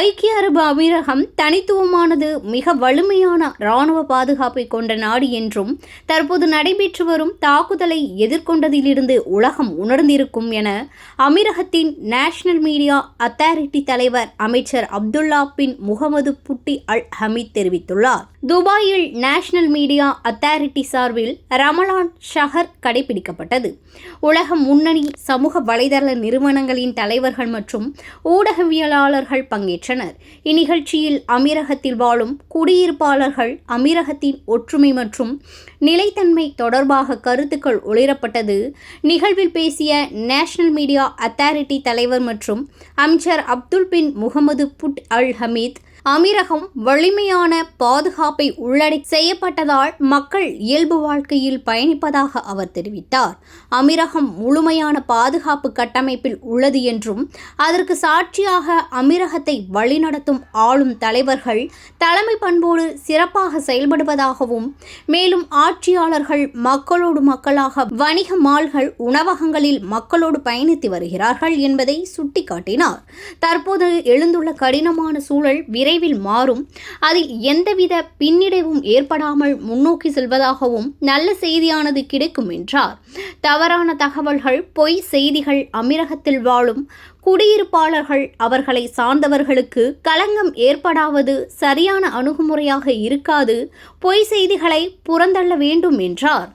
ஐக்கிய அரபு அமீரகம் தனித்துவமானது, மிக வலிமையான இராணுவ பாதுகாப்பை கொண்ட நாடு என்றும் தற்போது நடைபெற்று வரும் தாக்குதலை எதிர்கொண்டதிலிருந்து உலகம் உணர்ந்திருக்கும் என அமீரகத்தின் நேஷனல் மீடியா அத்தாரிட்டி தலைவர் அமைச்சர் அப்துல்லா பின் முகமது புட்டி அல் ஹமீத் தெரிவித்துள்ளார். துபாயில் நேஷனல் மீடியா அத்தாரிட்டி சார்பில் ரமலான் ஷஹர் கடைபிடிக்கப்பட்டது. உலக முன்னணி சமூக வலைதள நிறுவனங்களின் தலைவர்கள் மற்றும் ஊடகவியலாளர்கள் பங்கேற்றனர். இந்நிகழ்ச்சியில் அமீரகத்தில் வாழும் குடியிருப்பாளர்கள் அமீரகத்தின் ஒற்றுமை மற்றும் நிலைத்தன்மை தொடர்பாக கருத்துக்கள் ஒளிரப்பட்டது. நிகழ்வில் பேசிய நேஷனல் மீடியா அத்தாரிட்டி தலைவர் மற்றும் அமைச்சர் அப்துல் பின் முகமது புட் அல் ஹமீத், அமீரகம் வலிமையான பாதுகாப்பை உள்ளடக்கி செய்யப்பட்டதால் மக்கள் இயல்பு வாழ்க்கையில் பயணிப்பதாக அவர் தெரிவித்தார். அமீரகம் முழுமையான பாதுகாப்பு கட்டமைப்பில் உள்ளது என்றும் அதற்கு சாட்சியாக அமீரகத்தை வழிநடத்தும் ஆளும் தலைவர்கள் தலைமை பண்போடு சிறப்பாக செயல்படுவதாகவும், மேலும் ஆட்சியாளர்கள் மக்களோடு மக்களாக வணிக மால்கள் உணவகங்களில் மக்களோடு பயணித்து வருகிறார்கள் என்பதை சுட்டிக்காட்டினார். தற்போது எழுந்துள்ள கடினமான சூழல் விரைவில் மாறும், அதில் எந்தவித பின்னடைவும் ஏற்படாமல் முன்னோக்கி செல்வதாகவும் நல்ல செய்தியானது கிடைக்கும் என்றார். தவறான தகவல்கள், பொய் செய்திகள் அமீரகத்தில் வாழும் குடியிருப்பாளர்கள் அவர்களை சார்ந்தவர்களுக்கு களங்கம் ஏற்படாவது சரியான அணுகுமுறையாக இருக்காது. பொய் செய்திகளை புறந்தள்ள வேண்டும் என்றார்.